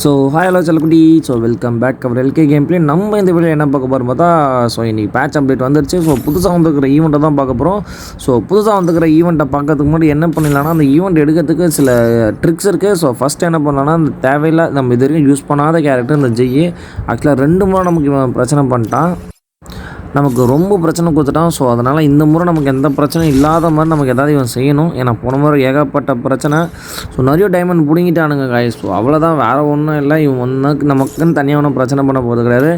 So hi hello செல்லக்குட்டி. So welcome back அவர் L K game play. நம்ம இந்த வீடியோ என்ன பார்க்க போகிறோம் பார்த்தா, ஸோ இன்றைக்கி பேட்ச் அப்டேட் வந்துருச்சு. ஸோ புதுசாக வந்துருக்கிற ஈவெண்ட்டை தான் பார்க்க போகிறோம். ஸோ புதுசாக வந்துருக்கிற ஈவெண்ட்டை பார்க்கறதுக்கு முன்னாடி என்ன பண்ணிடலாம்னா, அந்த ஈவெண்ட் எடுக்கிறதுக்கு சில ட்ரிக்ஸ் இருக்குது. ஸோ ஃபஸ்ட்டு என்ன பண்ணலாம்னா, அந்த தேவையில்லை நம்ம இது வரைக்கும் யூஸ் பண்ணாத கேரக்டர் இந்த ஜெய் ஆக்சுவலாக 2 முறை நமக்கு இவன் பிரச்சனை பண்ணிட்டான், நமக்கு ரொம்ப பிரச்சனை கொடுத்துட்டான். ஸோ அதனால் இந்த முறை நமக்கு எந்த பிரச்சனையும் இல்லாத மாதிரி நமக்கு எதாவது இவன் செய்யணும். ஏன்னா போன முறை ஏகப்பட்ட பிரச்சனை. ஸோ நிறைய டைமண்ட் பிடிங்கிட்டானுங்க காய்ஸ். ஸோ அவ்வளோதான், வேறு ஒன்றும் இல்லை. இவன் நமக்குன்னு தனியாக ஒன்றும் பிரச்சனை பண்ண போகிறது கிடையாது.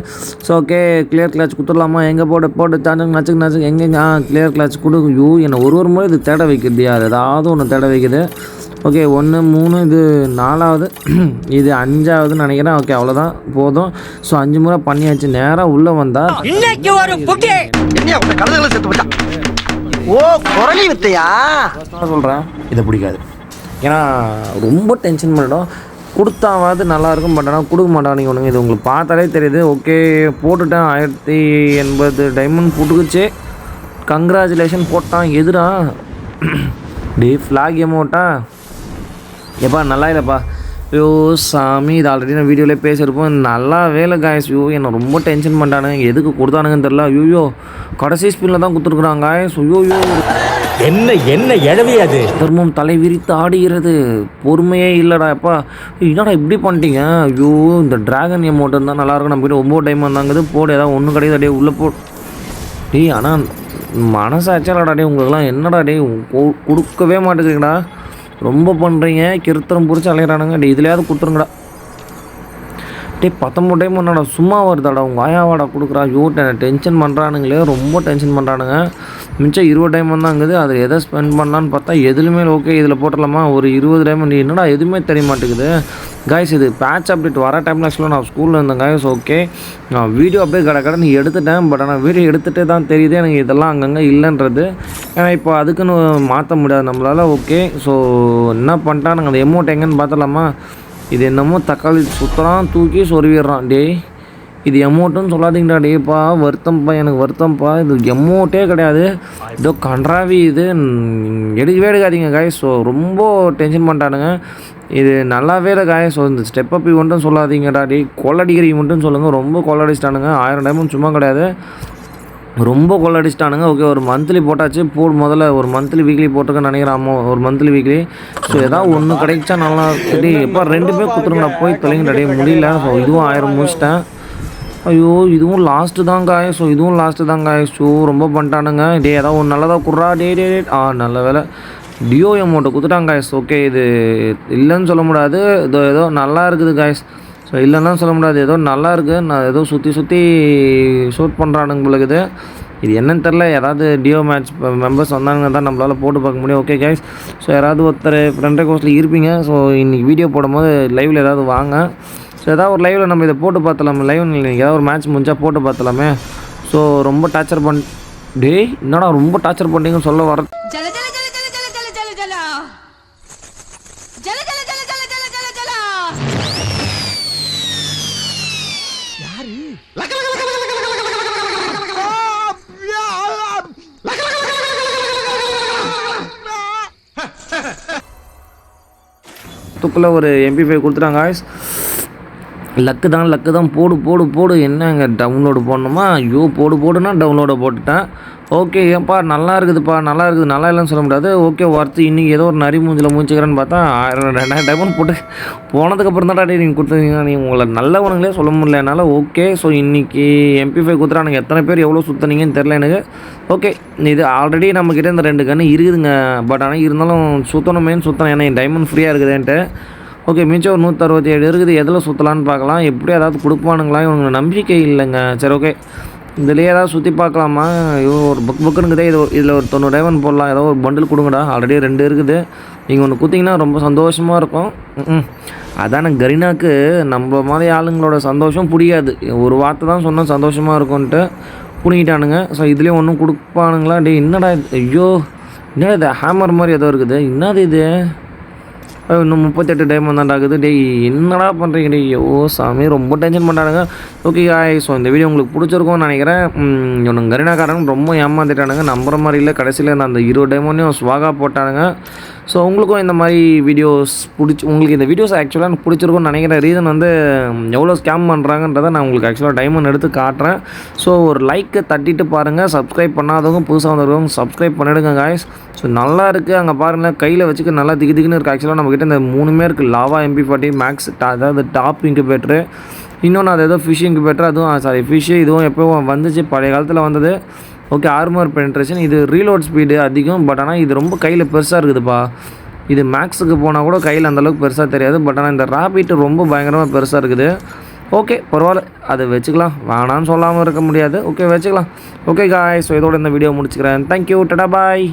ஸோ ஓகே, கிளியர் கிளாச் கொடுத்துடலாமா? எங்கே போட்டு சார்ஜுங்க நச்சுக்கு எங்கே கிளியர் கிளாச் கொடு. என்னை ஒரு முறை இது தேட வைக்கிறது யார், ஏதாவது ஒன்று தேட வைக்குது. ஓகே 1 3 இது 4வது இது 5வது நினைக்கிறேன். ஓகே அவ்வளோதான் போதும். ஸோ 5 முறை பண்ணியாச்சு. நேராக உள்ளே வந்தால் சொல்கிறேன் இதை பிடிக்காது. ஏன்னா ரொம்ப டென்ஷன் பண்ணிடும். கொடுத்தாவது நல்லாயிருக்கும், பட் ஆனால் கொடுக்க மாட்டானுங்க ஒன்றுங்க. இது உங்களுக்கு பார்த்தாலே தெரியுது. ஓகே போட்டுட்டேன், 1080 டைமண்ட் போட்டுக்குச்சு. கங்க்ராச்சுலேஷன் போட்டான். எதுடா டே ஃப்ளாக் அமௌண்ட்டா எப்பா நல்லா இல்லைப்பா. ஐயோ சாமி, இது ஆல்ரெடி நான் வீடியோவிலே பேசியிருப்போம். நல்லா வேலை காய்ஸ். ஐயோ என்னை ரொம்ப டென்ஷன் பண்ணிட்டானுங்க. எதுக்கு கொடுத்தானுங்கன்னு தெரில. ஐயோ கடைசி ஸ்பின்னில் தான் கொடுத்துருக்குறாங்க காய்ஸ். ஐயோ என்ன எழவே அது திரும்பவும் தலை விரித்து ஆடுகிறது. பொறுமையே இல்லைடா எப்பா. என்னடா இப்படி பண்ணிட்டீங்க. ஐயோ இந்த ட்ராகன் அமௌண்ட் இருந்தால் நல்லாயிருக்கும். நம்ம கிட்ட 9 டைம் வந்தாங்குது. போடு ஏதாவது ஒன்றும் கிடையாது. அப்படியே உள்ளே போ டே. ஆனால் மனசாச்சாலடா டே உங்களுக்குலாம். என்னடா டே கொடுக்கவே மாட்டேங்கிறீங்கடா, ரொம்ப பண்ணுறீங்க. கிருத்திரம் பிடிச்சி அலையிறானுங்க. டே இதுலையாவது கொடுத்துருங்கடா. டே 19 டைம் என்னடா சும்மா வருதாடா உங்கள் ஆயாவாடா கொடுக்குறா. ஐயோ டென்ஷன் பண்ணுறானுங்களே, ரொம்ப டென்ஷன் பண்ணுறானுங்க. மிச்சம் 20 டைம் வந்தாங்குது. அது எதை ஸ்பெண்ட் பண்ணலான்னு பார்த்தா எதுலையுமே ஓகே இதில் போட்டுடலாமா ஒரு 20 டைமண்ட். என்னடா எதுவுமே தெரிய மாட்டேங்குது காய்ஸ். இது பேட்ச் அப்டேட் வர டைமில் ஆக்சுவலாக நான் ஸ்கூலில் இருந்தேன் காய்ஸ். ஓகே நான் வீடியோ அப்படியே கடை எடுத்துட்டேன். பட் ஆனால் வீடியோ எடுத்துகிட்டே தான் தெரியுது எனக்கு இதெல்லாம் அங்கங்கே இல்லைன்றது. ஏன்னா இப்போ அதுக்குன்னு மாற்ற முடியாது நம்மளால். ஓகே ஸோ என்ன பண்ணிட்டானுங்க, அந்த எமௌண்ட் எங்கேன்னு பார்த்துடலாமா? இது என்னமோ தக்காளி சுத்தலாம் தூக்கி சொருவிடுறான். டே இது எமௌண்ட்டுன்னு சொல்லாதீங்கடா. டேப்பா வருத்தம்ப்பா, எனக்கு வருத்தம்ப்பா. இது எமௌண்ட்டே கிடையாது, இதோ கன்றாவி. இது எடுக்கவே எடுக்காதீங்க காய்ஸ். ஸோ ரொம்ப டென்ஷன் பண்ணிட்டானுங்க. இது நல்லாவே இல்லை காய்ஸ். ஸோ இந்த ஸ்டெப் அப் ஈவெண்ட்டுன்னு சொல்லாதீங்கடா. டே கொள்ளடிக்கிற ஈவெண்ட்டுன்னு சொல்லுங்கள். ரொம்ப கொள்ளடிச்சிட்டானுங்க. 1000 டைமண்ட் சும்மா கிடையாது, ரொம்ப கொள்ளடிச்சிட்டானுங்க. ஓகே ஒரு மந்த்லி போட்டாச்சு. முதல்ல ஒரு மந்த்லி வீக்லி போட்டிருக்கேன்னு நினைக்கிறேன். ஒரு மந்த்லி வீக்லி. ஸோ ஏதாவது ஒன்று கிடைச்சா நல்லா. டே எப்போ 2 பேர் கொடுத்துருங்கடா, போய் தொலைங்கடா. டே முடியல. ஸோ இதுவும் 1000 முடிச்சிட்டேன். ஐயோ இதுவும் லாஸ்ட்டு தான் காய். ஸோ இதுவும் லாஸ்ட்டு தான் காய். ஸோ ரொம்ப பண்ணிட்டானுங்க. டே ஏதாவது ஒன்று நல்லதாக குட்றா. டே நல்ல வேலை டியோ அமௌண்ட்டை கொடுத்துட்டாங்க காய்ஸ். ஓகே இது இல்லைன்னு சொல்ல முடியாது. ஏதோ நல்லா இருக்குது காய்ஸ். ஸோ இல்லைன்னா சொல்ல முடியாது, ஏதோ நல்லா இருக்குது. நான் ஏதோ சுற்றி ஷூட் பண்ணுறானுங்க போலக்குது. இது என்னன்னு தெரில. யாராவது டியோ மேட்ச் மெம்பர்ஸ் வந்தாங்க தான் நம்மளால் போட்டு பார்க்க முடியும். Okay guys. ஸோ யாராவது ஒருத்தர் ஃப்ரெண்ட் கோர்ஸில் இருப்பீங்க. ஸோ இன்றைக்கி வீடியோ போடும்போது லைவில் ஏதாவது வாங்க. ஸோ ஏதாவது ஒரு லைவில் நம்ம இதை போட்டு பார்த்தலாமே. லைவ் இன்றைக்கி ஏதாவது ஒரு மேட்ச் முடிஞ்சால் போட்டு பார்த்தலாமே. ஸோ ரொம்ப டார்ச்சர் டே என்னடா ரொம்ப டார்ச்சர் பண்ணிங்கன்னு சொல்ல வர. துக்குள்ள ஒரு MP5 கொடுத்துட்டாங்க காய்ஸ். லக்கு தான் போடு. என்னங்க டவுன்லோடு போடணுமா? ஐயோ போடுனா டவுன்லோடை போட்டுட்டேன். ஓகே ஏன்ப்பா நல்லா இருக்குது. நல்லா இல்லைன்னு சொல்ல முடியாது. Okay worth. இன்றைக்கி ஏதோ ஒரு நரி மூஞ்சில் மூஞ்சிக்கிறேன்னு பார்த்தா 1000 டைமண்ட் போட்டு போனதுக்கப்புறம் தான் டாடி நீங்கள் கொடுத்துருக்கீங்க. நீங்கள் உங்களை நல்லவனுங்களே சொல்ல முடியல என்னால். ஓகே ஸோ இன்றைக்கி MP5 கொடுத்துறானுங்க. எத்தனை பேர் எவ்வளோ சுற்றுனீங்கன்னு தெரில எனக்கு. ஓகே இது ஆல்ரெடி நம்மக்கிட்ட இந்த 2 கன்று இருக்குதுங்க. பட் ஆனால் இருந்தாலும் சுற்றணும். ஏன்னா என் டைமண்ட் ஃப்ரீயாக இருக்குதுன்ட்டு. ஓகே மிச்சம் ஒரு 167 இருக்குது. எதில் சுற்றலான்னு பார்க்கலாம். எப்படி ஏதாவது கொடுப்பானுங்களா? இவங்க நம்பிக்கை இல்லைங்க. சரி ஓகே இதுலேயே ஏதாவது சுற்றி பார்க்கலாமா? ஐயோ ஒரு புக்குனுக்குதே. இதில் ஒரு 90 டைமண்ட் போடலாம். ஏதோ ஒரு பண்டில் கொடுங்கடா. ஆல்ரெடி 2 இருக்குது. நீங்கள் ஒன்று கொடுத்தீங்கன்னா ரொம்ப சந்தோஷமாக இருக்கும். அதான கரீனாக்கு நம்ம மாதிரி ஆளுங்களோட சந்தோஷம் பிடிக்காது. ஒரு வார்த்தை தான் சொன்னால் சந்தோஷமாக இருக்கும்ன்ட்டு பிடிக்கிட்டானுங்க. ஸோ இதுலேயும் ஒன்றும் கொடுப்பானுங்களா? டே என்னடா ஐயோ என்னடா இது ஹேமர் மாதிரி ஏதோ இருக்குது. என்னது இது? இன்னும் 38 டைமண்ட் தான் ஆகுது. டே என்னடா பண்ணுறீங்க? டே ஓ சாமி ரொம்ப டென்ஷன் பண்ணுறானுங்க. ஓகே காய். ஸோ இந்த வீடியோ உங்களுக்கு பிடிச்சிருக்கும்னு நினைக்கிறேன். இவனுங்க கரீனாக்காரங்க ரொம்ப ஏமாந்துட்டானுங்க. நம்புற மாதிரி இல்லை. கடைசியில் நான் அந்த 20 டைமண்டையும் ஸ்வாகா போட்டானுங்க. ஸோ உங்களுக்கும் இந்த மாதிரி வீடியோஸ் உங்களுக்கு இந்த வீடியோஸ் ஆக்சுவலாக எனக்கு பிடிச்சிருக்கும்னு நினைக்கிற ரீசன் வந்து எவ்வளோ ஸ்கேம் பண்ணுறாங்கன்றதை நான் உங்களுக்கு ஆக்சுவலாக டைமண்ட் எடுத்து காட்டுறேன். ஸோ ஒரு லைக்கை தட்டிட்டு பாருங்கள். சப்ஸ்கிரைப் பண்ணாதவங்க புதுசாக வந்தவங்க சப்ஸ்கிரைப் பண்ணிவிடுங்க காய்ஸ். ஸோ நல்லா இருக்குது. அங்கே பாருங்கள் கையில் வச்சுக்க நல்லா திக்குன்னு இருக்குது. ஆக்சுவலாக நம்மக்கிட்ட இந்த 3மே இருக்குது. லாவா MP40 மேக்ஸ் அதாவது டாப் இன்குபேட்டரு, இன்னொன்று அது ஏதோ ஃபிஷ் இன்குபேட்டர், அதுவும் ஃபிஷ்ஷு இதுவும் எப்போ வந்துச்சு, பழைய காலத்தில் வந்தது. ஓகே, ஆர்மர் பெனிட்ரேஷன், இது ரீலோட் ஸ்பீடு அதிகம். பட் ஆனால் இது ரொம்ப கையில் பெருசாக இருக்குதுப்பா. இது மேக்ஸுக்கு போனால் கூட கையில் அந்தளவுக்கு பெருசாக தெரியாது. பட் ஆனால் இந்த ராபிட் ரொம்ப பயங்கரமாக பெருசாக இருக்குது. ஓகே பரவாயில்ல, அதை வச்சுக்கலாம், வேணான்னு சொல்லாமல் இருக்க முடியாது. ஓகே வச்சுக்கலாம். ஓகே காய்ஸ், ஸோ இதோட இந்த வீடியோ முடிச்சுக்கிறேன். தேங்க்யூ, டடா பாய்.